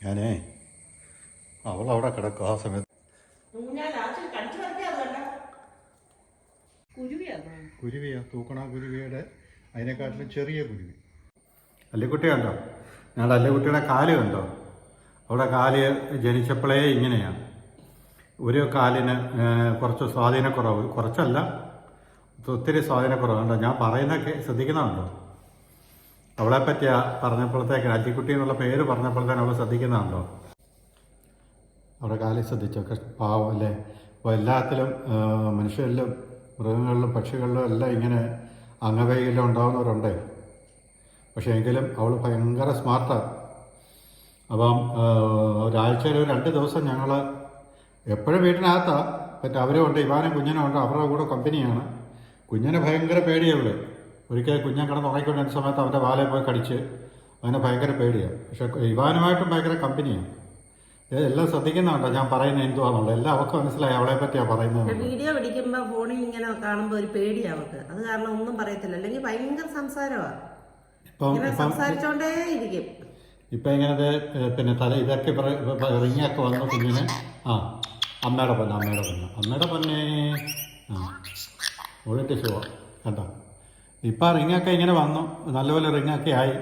ഞാനേ അവളവിടെ കിടക്കും ആ സമയത്ത്. കുരുവിയാ, തൂക്കണ കുരുവിയുടെ അതിനെക്കാട്ടിലും ചെറിയ കുരുവി. അല്ലിക്കുട്ടി കണ്ടോ? ഞങ്ങളുടെ അല്ലിക്കുട്ടിയുടെ കാല് കണ്ടോ? അവിടെ കാല് ജനിച്ചപ്പോഴേ ഇങ്ങനെയാണ്. ഒരു കാലിന് കുറച്ച് സ്വാധീനക്കുറവ്, കുറച്ചല്ല ഒത്തിരി സ്വാധീനക്കുറവ് കണ്ടോ? ഞാൻ പറയുന്നതൊക്കെ ശ്രദ്ധിക്കുന്നുണ്ടോ? അവളെ പറ്റിയാ പറഞ്ഞപ്പോഴത്തേക്ക്, അല്ലിക്കുട്ടി എന്നുള്ള പേര് പറഞ്ഞപ്പോഴത്തേക്ക് അവൾ ശ്രദ്ധിക്കുന്നുണ്ടോ? അവിടെ കാലിൽ ശ്രദ്ധിച്ചൊക്കെ പാവം അല്ലേ? അപ്പോൾ എല്ലാത്തിലും മനുഷ്യരിലും മൃഗങ്ങളിലും പക്ഷികളിലും എല്ലാം ഇങ്ങനെ അംഗവൈകല്യം ഉണ്ടാകുന്നവരുണ്ട്. പക്ഷേ എങ്കിലും അവൾ ഭയങ്കര സ്മാർട്ടാണ്. അപ്പം ഒരാഴ്ചയിൽ 2 ദിവസം ഞങ്ങൾ എപ്പോഴും വീട്ടിനകത്താണ്. പറ്റും അവരും ഉണ്ട്, ഇവാനും കുഞ്ഞിനും ഉണ്ട്, അവരുടെ കൂടെ കമ്പനിയാണ്. കുഞ്ഞിന് ഭയങ്കര പേടിയാണ്. ഒരിക്കൽ കുഞ്ഞൻ കിടന്ന് ഉറങ്ങിക്കൊണ്ടിരുന്ന സമയത്ത് അവൻ്റെ വാലെ പോയി കടിച്ച് അവന് ഭയങ്കര പേടിയാണ്. പക്ഷെ ഇവാനുമായിട്ടും ഭയങ്കര കമ്പനിയാണ്. എല്ലാം ശ്രദ്ധിക്കുന്നുണ്ടോ ഞാൻ പറയുന്നത് എന്തുവാന്നുള്ളത്? എല്ലാം അവർക്ക് മനസ്സിലായി അവളെ പറ്റിയാ പറയുന്നത്. വീഡിയോ പിടിക്കുമ്പോ ഫോണിൽ ഇങ്ങനെ കാണുമ്പോ ഒരു പേടിയാ അവർക്ക്. അത് കാരണം ഒന്നും പറയത്തില്ല, അല്ലെങ്കിൽ ഭയങ്കര സംസാരമാണ്, സംസാരിച്ചോണ്ടേ ഇരിക്കും. ഇപ്പൊ ഇങ്ങനെ പിന്നെ തല ഇതൊക്കെ റിങ്ങൊക്കെ വന്നു കുഞ്ഞിന്. അമ്മയുടെ പൊന്നെ ഒഴിട്ട് ഷുവ കണ്ടോ? ഇപ്പം റിങ്ങൊക്കെ ഇങ്ങനെ വന്നു, നല്ലപോലെ റിങ്ങൊക്കെ ആയി.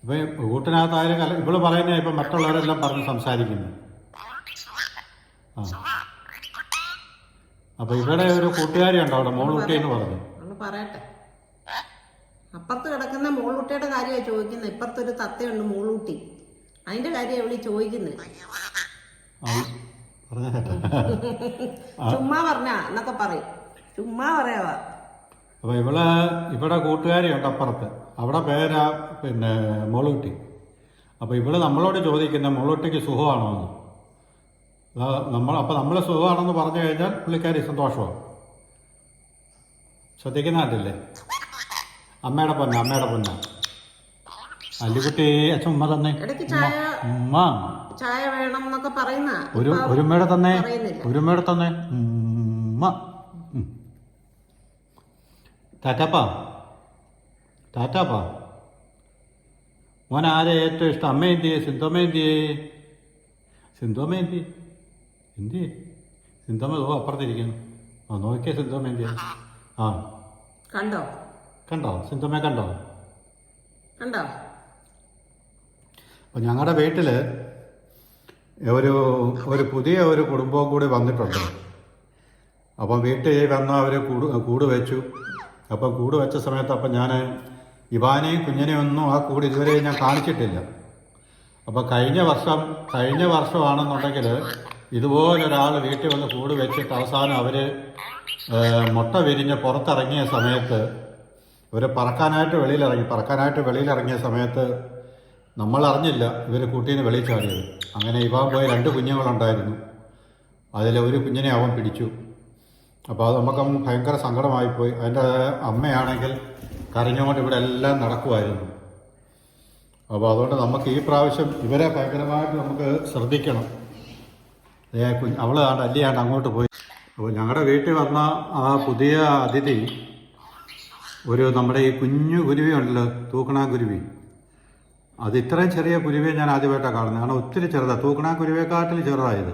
ഇപ്പം കൂട്ടിനകത്തായാലും ഇവള് പറയുന്ന ഇപ്പം മറ്റുള്ളവരെല്ലാം പറഞ്ഞ് സംസാരിക്കുന്നു. അപ്പൊ ഇവിടെ ഒരു കൂട്ടുകാരി ഉണ്ടോ അവിടെ, മോളുട്ടി എന്ന് പറഞ്ഞു. പറയട്ടെ, അപ്പുറത്ത് കിടക്കുന്ന മോളൂട്ടിയുടെ കാര്യമാണ് ചോദിക്കുന്നത്. ഇപ്പുറത്തൊരു തത്തയുണ്ട് മോളൂട്ടി, അതിന്റെ കാര്യം എവിടെ ചോദിക്കുന്നത്? ചുമ്മാ പറഞ്ഞ എന്നൊക്കെ പറയും, ചുമ്മാ പറയാവാ. അപ്പൊ ഇവിടെ കൂട്ടുകാരിയുണ്ട് അപ്പുറത്ത്, അവിടെ പേരാ പിന്നെ മോളൂട്ടി. അപ്പൊ നമ്മളോട് ചോദിക്കുന്ന മോളൂട്ടിക്ക് സുഖമാണോ എന്ന്. നമ്മൾ സുഖമാണെന്ന് പറഞ്ഞു കഴിഞ്ഞാൽ പുള്ളിക്കാരി സന്തോഷമാണ്. ശ്രദ്ധിക്കുന്നില്ലേ? അമ്മയുടെ പൊന്ന അല്ലിക്കുട്ടി അച്ഛൻ ഉമ്മ തന്നെ, ഉമ്മ ചായ വേണം എന്നൊക്കെ പറയുന്ന ഒരുമ്മയുടെ തന്നെ ഉമ്മ. ടാറ്റാപ്പാ മോൻ ആരെ ഏറ്റവും ഇഷ്ടം? അമ്മ എന്തിയേ? സിന്ധോമ്മ എന്തിയേ? സിന്ധോമ്മ അപ്പുറത്തിരിക്കുന്നു. നോക്കിയേ സിന്ധോമ്മ എന്തിയെ? കണ്ടോ സിന്ധോമ്മ കണ്ടോ? അപ്പം ഞങ്ങളുടെ വീട്ടിൽ ഒരു പുതിയ ഒരു കുടുംബവും കൂടി വന്നിട്ടുണ്ട്. അപ്പം വീട്ടിൽ വന്ന് അവർ കൂട് വെച്ചു. അപ്പം കൂട് വെച്ച സമയത്ത് അപ്പം ഞാൻ ഇവാനെയും കുഞ്ഞിനെയും ഒന്നും ആ കൂട് ഇതുവരെ ഞാൻ കാണിച്ചിട്ടില്ല. അപ്പം കഴിഞ്ഞ വർഷമാണെന്നുണ്ടെങ്കിൽ ഇതുപോലൊരാൾ വീട്ടിൽ വന്ന് കൂട് വെച്ചിട്ട് അവസാനം അവർ മുട്ട വിരിഞ്ഞ് പുറത്തിറങ്ങിയ സമയത്ത് ഇവർ പറക്കാനായിട്ട് വെളിയിലിറങ്ങിയ സമയത്ത് നമ്മൾ അറിഞ്ഞില്ല ഇവർ കൂട്ടീന്ന് വെളിയിൽ ചാടിയത്. അങ്ങനെ ഇവാൻ പോയ 2 കുഞ്ഞുങ്ങളുണ്ടായിരുന്നു. അതിൽ ഒരു കുഞ്ഞിനെ അവൻ പിടിച്ചു. അപ്പോൾ അത് നമുക്കങ്ങ് ഭയങ്കര സങ്കടമായിപ്പോയി. അതിൻ്റെ അമ്മയാണെങ്കിൽ കരഞ്ഞുകൊണ്ട് ഇവിടെ എല്ലാം നടക്കുമായിരുന്നു. അപ്പോൾ അതുകൊണ്ട് നമുക്ക് ഈ പ്രാവശ്യം ഇവരെ ഭയങ്കരമായിട്ട് നമുക്ക് ശ്രദ്ധിക്കണം. അവളാണ്ട് അല്ലിയാണ്ട് അങ്ങോട്ട് പോയി. അപ്പോൾ ഞങ്ങളുടെ വീട്ടിൽ വന്ന ആ പുതിയ അതിഥി നമ്മുടെ ഈ കുഞ്ഞു കുരുവി ഉണ്ടല്ലോ, തൂക്കണാക്കുരുവി. അത് ഇത്രയും ചെറിയ കുരുവിയെ ഞാൻ ആദ്യമായിട്ടാണ് കാണുന്നത്. കാരണം ഒത്തിരി ചെറുതാണ്, തൂക്കണാക്കുരുവിയെക്കാട്ടിൽ ചെറുതായത്.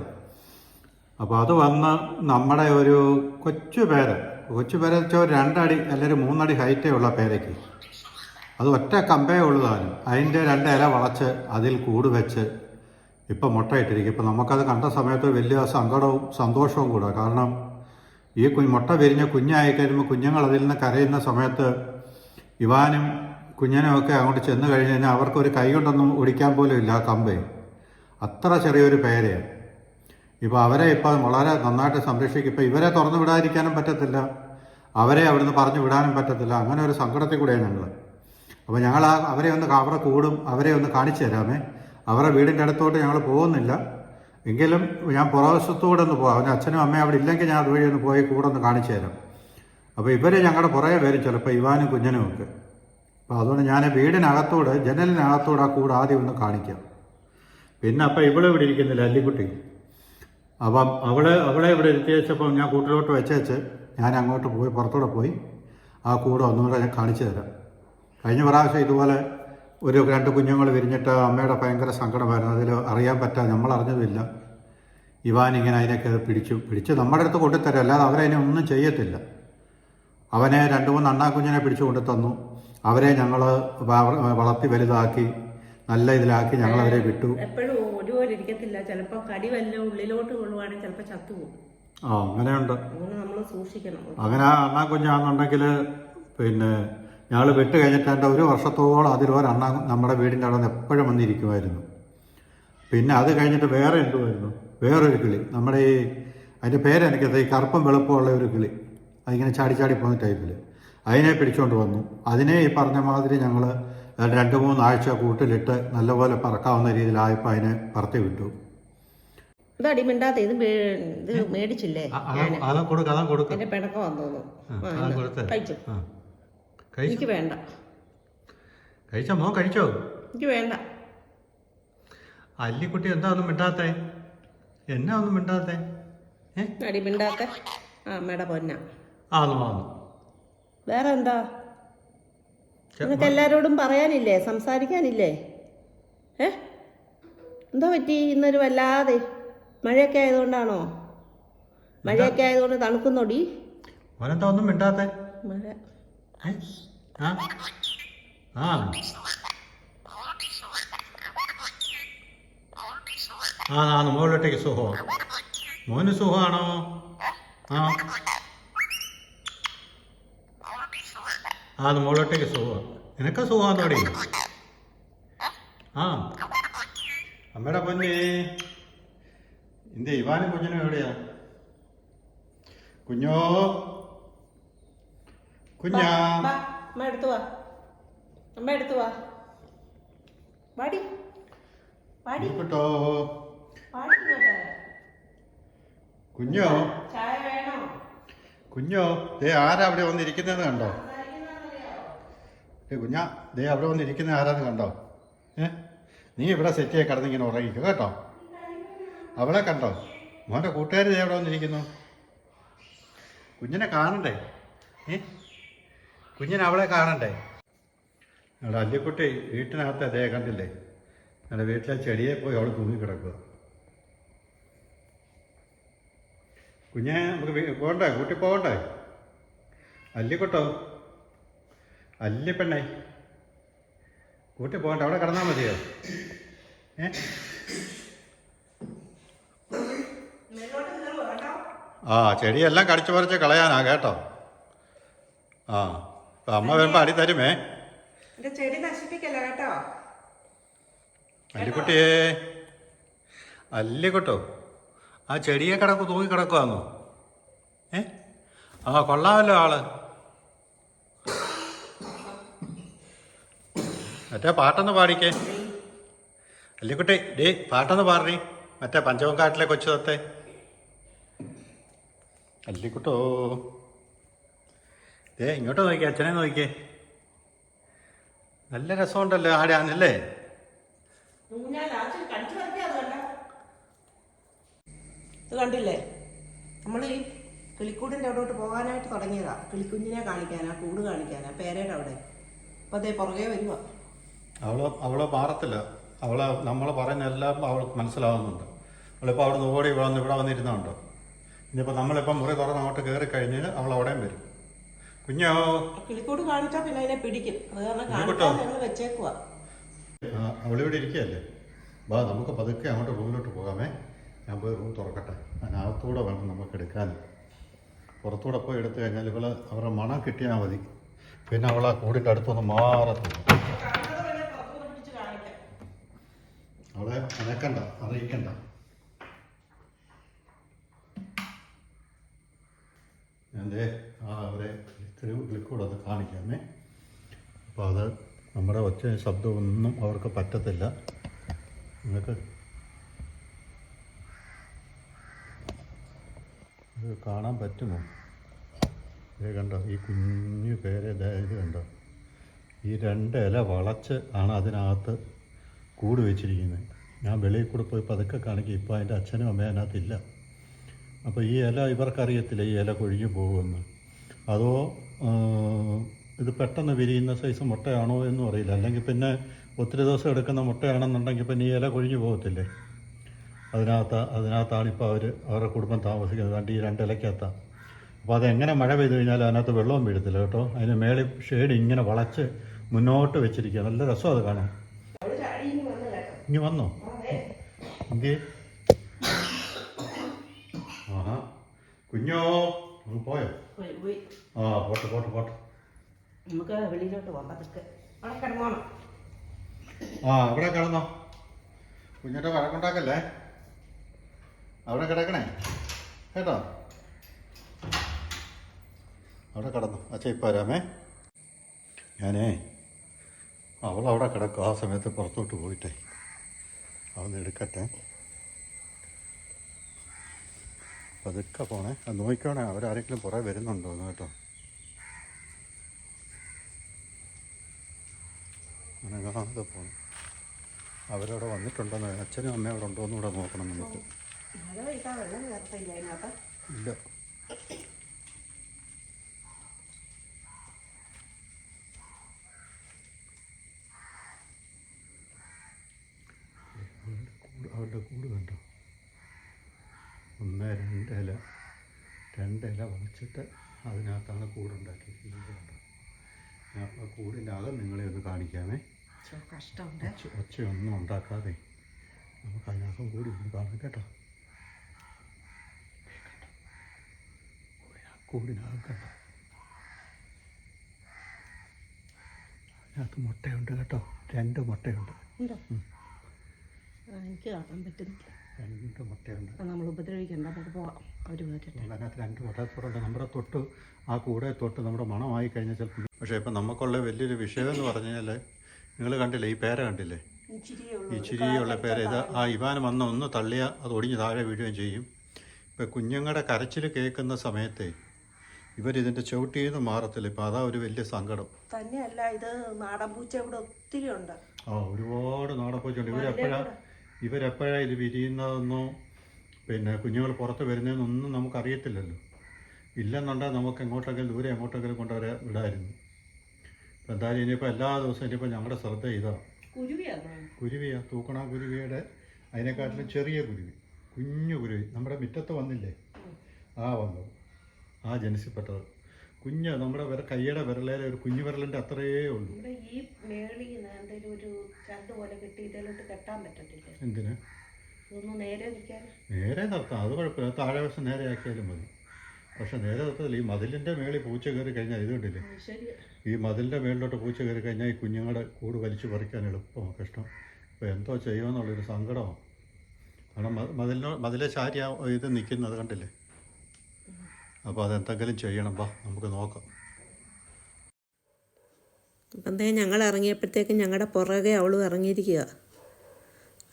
അപ്പോൾ അത് വന്ന് നമ്മുടെ ഒരു കൊച്ചു പേര വെച്ചാൽ 2 അടി അല്ലെങ്കിൽ 3 അടി ഹൈറ്റേ ഉള്ള പേരയ്ക്ക്. അത് ഒറ്റ കമ്പേ ഉള്ളതാണ്. അതിൻ്റെ 2 ഇല വളച്ച് അതിൽ കൂട് വെച്ച് ഇപ്പം മുട്ടയിട്ടിരിക്കും. ഇപ്പം നമുക്കത് കണ്ട സമയത്ത് വലിയ സങ്കടവും സന്തോഷവും കൂടെ. കാരണം ഈ മുട്ട വിരിഞ്ഞ കുഞ്ഞായി കഴിയുമ്പോൾ കുഞ്ഞുങ്ങൾ അതിൽ നിന്ന് കരയുന്ന സമയത്ത് ഇവാനും കുഞ്ഞിനും ഒക്കെ അങ്ങോട്ട് ചെന്ന് കഴിഞ്ഞ് കഴിഞ്ഞാൽ അവർക്കൊരു കൈ കൊണ്ടൊന്നും ഒടിക്കാൻ പോലും ഇല്ല ആ കമ്പേ. അത്ര ചെറിയൊരു പേരയാണ്. ഇപ്പോൾ അവരെ ഇപ്പം വളരെ നന്നായിട്ട് സംരക്ഷിക്കും. ഇപ്പം ഇവരെ തുറന്നു വിടാതിരിക്കാനും പറ്റത്തില്ല, അവരെ അവിടുന്ന് പറഞ്ഞു വിടാനും പറ്റത്തില്ല. അങ്ങനെ ഒരു സങ്കടത്തിൽ കൂടെയാണ് ഞങ്ങൾ. അപ്പോൾ ഞങ്ങൾ അവരെ കൂടും അവരെ ഒന്ന് കാണിച്ചു തരാമേ. അവരുടെ വീടിൻ്റെ അടുത്തോട്ട് ഞങ്ങൾ പോകുന്നില്ല, എങ്കിലും ഞാൻ പുറവശത്തൂടെ ഒന്ന് പോകാം. അവൻ്റെ അച്ഛനും അമ്മയും അവിടെ ഇല്ലെങ്കിൽ ഞാൻ അതുവഴി ഒന്ന് പോയി കൂടെ ഒന്ന് കാണിച്ചു തരാം. അപ്പോൾ ഇവർ ഞങ്ങളുടെ പുറകെ വരും ചിലപ്പോൾ, ഇവാനും കുഞ്ഞനും ഒക്കെ. അപ്പോൾ അതുകൊണ്ട് ഞാൻ വീടിനകത്തൂടെ ജനലിനകത്തൂടെ ആ കൂടെ ആദ്യം ഒന്ന് കാണിക്കാം. പിന്നെ അപ്പം ഇവിടെ ഇരിക്കുന്നില്ല അല്ലിക്കുട്ടി. അപ്പം അവളെ ഇവിടെ ഇരുത്തി വെച്ചപ്പം ഞാൻ കൂട്ടിലോട്ട് വെച്ചേച്ച് ഞാൻ അങ്ങോട്ട് പുറത്തൂടെ പോയി ആ കൂടെ ഒന്നുകൂടെ ഞാൻ കാണിച്ചു തരാം. കഴിഞ്ഞ പ്രാവശ്യം ഇതുപോലെ ഒരു 2 കുഞ്ഞുങ്ങൾ വിരിഞ്ഞിട്ട് അമ്മയുടെ ഭയങ്കര സങ്കടമായിരുന്നു. അതിൽ അറിയാൻ പറ്റാതെ നമ്മൾ അറിഞ്ഞതുമില്ല. ഇവാൻ ഇങ്ങനെ അതിനൊക്കെ പിടിച്ച് നമ്മുടെ അടുത്ത് കൊണ്ടുതരും, അല്ലാതെ അവരതിനെ ഒന്നും ചെയ്യത്തില്ല. അവനെ 2-3 അണ്ണാക്കുഞ്ഞിനെ പിടിച്ചു കൊണ്ടു തന്നു. അവരെ ഞങ്ങൾ വളർത്തി വലുതാക്കി നല്ല ഇതിലാക്കി ഞങ്ങളവരെ വിട്ടു. എപ്പോഴും ഒരുപോലെ ഇരിക്കത്തില്ല, ചിലപ്പോൾ കടി വല്ല ഉള്ളിലോട്ട് കൊള്ളുവാണെങ്കിൽ ചിലപ്പോൾ ചത്തുപോകും. അങ്ങനെയുണ്ട്. അങ്ങനെ നമ്മൾ സൂക്ഷിക്കണം. അങ്ങനെ അണ്ണാക്കുഞ്ഞാണെന്നുണ്ടെങ്കിൽ പിന്നെ ഞങ്ങൾ വിട്ട് കഴിഞ്ഞിട്ട് എൻ്റെ 1 വർഷത്തോളം അതിലൊരെണ്ണ നമ്മുടെ വീടിൻ്റെ അവിടെ നിന്ന് എപ്പോഴും വന്നിരിക്കുമായിരുന്നു. പിന്നെ അത് കഴിഞ്ഞിട്ട് വേറെ എന്തുമായിരുന്നു, വേറൊരു കിളി, നമ്മുടെ ഈ അതിൻ്റെ പേരെനിക്കത് ഈ കറുപ്പും വെളുപ്പുമുള്ള ഒരു കിളി, അതിങ്ങനെ ചാടി ചാടി പോകുന്ന ടൈപ്പിൽ, അതിനെ പിടിച്ചുകൊണ്ട് വന്നു. അതിനെ ഈ പറഞ്ഞ മാതിരി ഞങ്ങൾ 2-3 ആഴ്ച കൂട്ടിലിട്ട് നല്ലപോലെ പറക്കാവുന്ന രീതിയിലായപ്പോൾ അതിനെ പറത്തി വിട്ടു. ഇതടി മിണ്ടാത്ത ഇത് മേടിച്ചില്ലേ, എന്റെ പിണക്കം വന്നു. കഴിച്ചു. എനിക്ക് വേണ്ട. കഴിച്ചോ മോൻ, കഴിച്ചോ? എനിക്ക് വേണ്ട. അല്ലിക്കുട്ടി എന്താ ഒന്നും മിണ്ടാത്തേ? എന്നാ ഒന്നും മിണ്ടാത്തേ? അടി മിണ്ടാത്ത അമ്മയുടെ പൊന്ന. ആന്നു വേറെ എന്താ നിനക്ക് എല്ലാരോടും പറയാനില്ലേ, സംസാരിക്കാനില്ലേ? എന്തോ പറ്റി ഇന്നൊരു വല്ലാതെ? മഴയൊക്കെ ആയതുകൊണ്ടാണോ? മഴയൊക്കെ ആയതുകൊണ്ട് തണുക്കുന്നോടി? മോനെന്താ ഒന്നും മിണ്ടാത്തേ? മഴ മുകളിലോട്ടേക്ക് സുഖമാണ്. മോന് സുഖമാണോ? മുകളിലോട്ടേക്ക് സുഖമാണ്. നിനക്ക് സുഖമാണോടി? അമ്മയുടെ പൊന്നെ ഇന്ത്യ ഇവാനും കുഞ്ഞിനും എവിടെയാ? കുഞ്ഞോ കുഞ്ഞാ, അമ്മ എടുത്തു വാ, അമ്മ എടുത്തു വാ. വാടി വാടി കേട്ടോ വാടി. കുഞ്ഞോ ചായ വേണോ? കുഞ്ഞോ, ദേ ആരാ അവിടെ വന്നിരിക്കുന്നതെന്ന് കണ്ടോ? കുഞ്ഞാ, ദേ അവിടെ വന്നിരിക്കുന്ന ആരാന്ന് കണ്ടോ? നീ ഇവിടെ സെറ്റ് ചെയ്ത് കിടന്നിങ്ങനെ ഉറങ്ങിക്കോ കേട്ടോ. അവളെ കണ്ടോ? മോൻ്റെ കൂട്ടുകാർ ദേ അവിടെ വന്നിരിക്കുന്നു. കുഞ്ഞിനെ കാണണ്ടേ? കുഞ്ഞിനെ അവളെ കാണണ്ടേ? ഞങ്ങളുടെ അല്ലിക്കുട്ടി വീട്ടിനകത്ത് അതേ കണ്ടില്ലേ? ഞങ്ങളുടെ വീട്ടിലെ ചെടിയെ പോയി അവൾ തൂങ്ങിക്കിടക്കുക. കുഞ്ഞെ നമുക്ക് പോകണ്ടേ? കൂട്ടി പോകണ്ടേ? അല്ലിക്കുട്ടോ, അല്ലിപ്പെണ്ണേ, കൂട്ടി പോകണ്ടേ? അവിടെ കിടന്നാൽ മതിയോ? ചെടിയെല്ലാം കടിച്ചു പറിച്ച് കളയാനാ കേട്ടോ. അമ്മ വരുമ്പോ അടി തരുമേ. ചെടി നശിപ്പിക്കല്ല കേട്ടോ. അല്ലിക്കുട്ടിയേ, അല്ലിക്കുട്ടോ, ആ ചെടിയെ തൂങ്ങി കിടക്കുവാന്നോ? കൊള്ളാമല്ലോ ആള്. മറ്റേ പാട്ടൊന്ന് പാടിക്കേ. അല്ലിക്കുട്ടി, ഡേ പാട്ടൊന്ന് പാടി. മറ്റേ പഞ്ചവങ്കാട്ടിലെ കൊച്ചു തത്തേ. അല്ലിക്കുട്ടോ, ഇങ്ങോട്ട് നോക്കിയേ, അച്ഛനെ നോക്കിയേ. നല്ല രസമുണ്ടല്ലോ ആടാനല്ലേ? ഇത് കണ്ടില്ലേ, നമ്മൾ ഈ കിളിക്കൂടിൻ്റെ അവിടോട്ട് പോകാനായിട്ട് തുടങ്ങിയതാ. കിളിക്കുഞ്ഞിനെ കാണിക്കാനാ, കൂട് കാണിക്കാനാ, പേരയുടെ അവിടെ. അപ്പൊ അതേ പുറകെ വരുക. അവള് മാറത്തില്ല. നമ്മൾ പറയുന്നതെല്ലാം അവൾക്ക് മനസ്സിലാവുന്നുണ്ട്. അവളിപ്പോൾ അവിടെ നിന്ന് ഓടി ഇവിടെ വന്നിരുന്നുണ്ടോ? ഇനിയിപ്പോൾ നമ്മളിപ്പോൾ മുറി തുറന്ന് അങ്ങോട്ട് കയറി കഴിഞ്ഞാൽ അവൾ അവിടെയും വരും. കുഞ്ഞോ, കിളിക്കൂട് കാണിച്ചാൽ പിന്നെ അതിനെ പിടിക്കും. അത് കാരണം വെച്ചേക്കുവാ. അവളിവിടെ ഇരിക്കുകയല്ലേ? വാ, നമുക്ക് പതുക്കെ അങ്ങോട്ട് റൂമിലോട്ട് പോകാമേ. ഞാൻ പോയി റൂം തുറക്കട്ടെ. അതിനകത്തൂടെ വേണം നമുക്ക് എടുക്കാൻ. പുറത്തൂടെ പോയി എടുത്തു കഴിഞ്ഞാൽ അവരുടെ മണം കിട്ടിയാൽ മതി. പിന്നെ അവൾ ആ കൂടിൻ്റെ അടുത്തൊന്നും മാറത്തില്ല. അവളെ അനക്കണ്ട, അറിയിക്കണ്ട. ഞാൻ അവരെ ക്ലിക്കൂടെ അത് കാണിക്കാമേ. അപ്പോൾ അത് നമ്മുടെ ഒച്ച ശബ്ദമൊന്നും അവർക്ക് പറ്റത്തില്ല. നിങ്ങൾക്ക് ഇത് കാണാൻ പറ്റുമോ? കണ്ടോ ഈ കുഞ്ഞു പേരെ? ഇത് കണ്ടോ? ഈ 2 ഇല വളച്ച് ആണ് അതിനകത്ത് കൂട് വെച്ചിരിക്കുന്നത്. ഞാൻ വെളിയിൽ കൂടെ പോയി പതുക്കെ കാണിക്കും. ഇപ്പോൾ അതിൻ്റെ അച്ഛനും അമ്മയും അതിനകത്തില്ല. അപ്പോൾ ഈ ഇല ഇവർക്കറിയത്തില്ല ഈ ഇല കൊഴിഞ്ഞു പോകുമെന്ന്. അതോ ഇത് പെട്ടെന്ന് വിരിയുന്ന സൈസ് മുട്ടയാണോ എന്നും അറിയില്ല. അല്ലെങ്കിൽ പിന്നെ ഒത്തിരി ദിവസം എടുക്കുന്ന മുട്ടയാണെന്നുണ്ടെങ്കിൽ ഇപ്പം നീ ഇല കൊഴിഞ്ഞു പോകത്തില്ലേ, അതിനകത്താണ് ഇപ്പോൾ അവരുടെ കുടുംബം താമസിക്കുന്നത്. കണ്ട് ഈ 2 ഇലയ്ക്കകത്താണ്. അപ്പോൾ അതെങ്ങനെ മഴ പെയ്ത് കഴിഞ്ഞാലും അതിനകത്ത് വെള്ളവും വീഴത്തില്ല കേട്ടോ. അതിന് മേളിൽ ഷെയ്ഡ് ഇങ്ങനെ വളച്ച് മുന്നോട്ട് വെച്ചിരിക്കുക. നല്ല രസം അത് കാണാൻ. ഇനി വന്നോ എങ്കിൽ ആഹാ കുഞ്ഞോ അങ്ങ് പോയോ? ആ പോട്ടെ പോട്ടെ പോട്ടെ. നമുക്ക് വെളിയിലോട്ട് പോകാം. അതൊക്കെ അവിടെ കിടന്നോണം. ആ അവിടെ കിടന്നോ, കുഞ്ഞിൻ്റെ വഴക്കുണ്ടാക്കല്ലേ, അവിടെ കിടക്കണേ കേട്ടോ. അവിടെ കിടന്നു. അച്ഛൻ ഇപ്പം വരാമേ. ഞാനേ അവളവിടെ കിടക്കും. ആ സമയത്ത് പുറത്തോട്ട് പോയിട്ടേ അതൊന്ന് എടുക്കട്ടെ. പതുക്കെ പോണേ. അത് നോക്കിക്കോണേ, അവരാരെങ്കിലും പുറകെ വരുന്നുണ്ടോ എന്ന് കേട്ടോ. അനങ്ങാതെ പോകണം. അവരവിടെ വന്നിട്ടുണ്ടോന്ന്, അച്ഛനും അമ്മയും അവിടെ ഉണ്ടോ എന്ന് കൂടെ നോക്കണം നമുക്ക്. ഇല്ല അവരുടെ കൂട് കണ്ടോ. 1 2 ഇല വളച്ചിട്ട് അതിനകത്താണ് കൂടുണ്ടാക്കിയിരിക്കുന്നത് കണ്ടോ. ഞാൻ ആ കൂടിൻ്റെ അകം നിങ്ങളെ ഒന്ന് കാണിക്കാമേ. ഒച്ചയൊന്നും ഉണ്ടാക്കാതെ നമുക്ക് അതിനകം കൂടി ഒന്ന് കാണാം കേട്ടോ. കൂടിനകം കണ്ടോ, അതിനകത്ത് മുട്ടയുണ്ട് കേട്ടോ. 2 മുട്ടയുണ്ട്. എനിക്ക് കാണാൻ പറ്റുന്നില്ല. 2 മുട്ടയുണ്ട്. നമ്മൾ ഉപദ്രവിക്കണ്ട, നമുക്ക് പോവാം. അവർ അതിനകത്ത് 2 മുട്ടത്തോടുണ്ട്. നമ്മുടെ തൊട്ട് ആ കൂടെ തൊട്ട് നമ്മുടെ മണമായി കഴിഞ്ഞാൽ ചിലപ്പോൾ. പക്ഷേ ഇപ്പം നമുക്കുള്ള വലിയൊരു വിഷയം എന്ന് പറഞ്ഞു കഴിഞ്ഞാൽ, നിങ്ങൾ കണ്ടില്ലേ ഈ പേര കണ്ടില്ലേ, ഈ ചിരിയുള്ള പേര. ഇത് ആ ഇവാൻ വന്ന് ഒന്ന് തള്ളിയാൽ അത് ഒടിഞ്ഞ് താഴെ വീഴുകയും ചെയ്യും. ഇപ്പം കുഞ്ഞുങ്ങളുടെ കരച്ചിൽ കേൾക്കുന്ന സമയത്ത് ഇവരിതിൻ്റെ ചവിട്ടിയിൽ നിന്ന് മാറത്തില്ല. ഇപ്പം അതാ ഒരു വലിയ സങ്കടം തന്നെയല്ല. ഇത് നാടൻ പൂച്ച ഇവിടെ ഒത്തിരി ഉണ്ട്. ആ ഒരുപാട് നാടൻ പൂച്ചയുണ്ട്. ഇവരെപ്പോഴാണ് ഇത് വിരിയുന്നതെന്നോ പിന്നെ കുഞ്ഞുങ്ങൾ പുറത്ത് വരുന്നതെന്നൊന്നും നമുക്കറിയത്തില്ലല്ലോ. ഇല്ലെന്നുണ്ടെങ്കിൽ നമുക്ക് എങ്ങോട്ടെങ്കിലും ദൂരെ എങ്ങോട്ടെങ്കിലും കൊണ്ടവരെ വിടായിരുന്നു. ഇപ്പം എന്തായാലും ഇനിയിപ്പോൾ എല്ലാ ദിവസവും ഇനിയിപ്പോൾ ഞങ്ങളുടെ ശ്രദ്ധ ഇതാണ്. കുരുവിയാ, തൂക്കണ കുരുവിയുടെ അതിനെക്കാട്ടിലും ചെറിയ കുരുവി, കുഞ്ഞു കുരുവി. നമ്മുടെ മുറ്റത്ത് വന്നില്ലേ, വന്നത് ആ ജനിസിൽപ്പെട്ടത് കുഞ്ഞ്. നമ്മുടെ കൈയുടെ വിരലേലെ ഒരു കുഞ്ഞു വിരലിൻ്റെ അത്രയേ ഉള്ളൂ. എന്തിന് നേരെ നിർത്താം, അത് കുഴപ്പമില്ല. താഴെ വശം നേരെ ആക്കിയാലും മതി. പക്ഷെ നേരെ നിർത്തത്തില്ല. ഈ മതിലിൻ്റെ മേളിൽ പൂച്ച കയറി കഴിഞ്ഞാൽ ഇത് കണ്ടില്ലേ, ഈ മതിലിൻ്റെ മേളിലോട്ട് പൂച്ച കയറി കഴിഞ്ഞാൽ ഈ കുഞ്ഞുങ്ങളുടെ കൂട് വലിച്ചു പറിക്കാൻ എളുപ്പമാണ്, കഷ്ടം. ഇപ്പോൾ എന്തോ ചെയ്യുമെന്നുള്ളൊരു സങ്കടമാണ്. കാരണം മതിലെ ചാരി ഇത് നിൽക്കുന്നത് കണ്ടില്ലേ. അപ്പോൾ അതെന്തെങ്കിലും ചെയ്യണം. വാ നമുക്ക് നോക്കാം. അപ്പം ഞങ്ങൾ ഇറങ്ങിയപ്പോഴത്തേക്കും ഞങ്ങളുടെ പുറകെ അവളും ഇറങ്ങിയിരിക്കുക.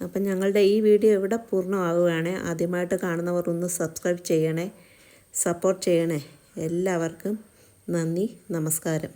അപ്പം ഞങ്ങളുടെ ഈ വീഡിയോ ഇവിടെ പൂർണ്ണമാവുകയാണ്. ആദ്യമായിട്ട് കാണുന്നവർ ഒന്ന് സബ്സ്ക്രൈബ് ചെയ്യണേ, സപ്പോർട്ട് ചെയ്യണേ. എല്ലാവർക്കും നന്ദി, നമസ്കാരം.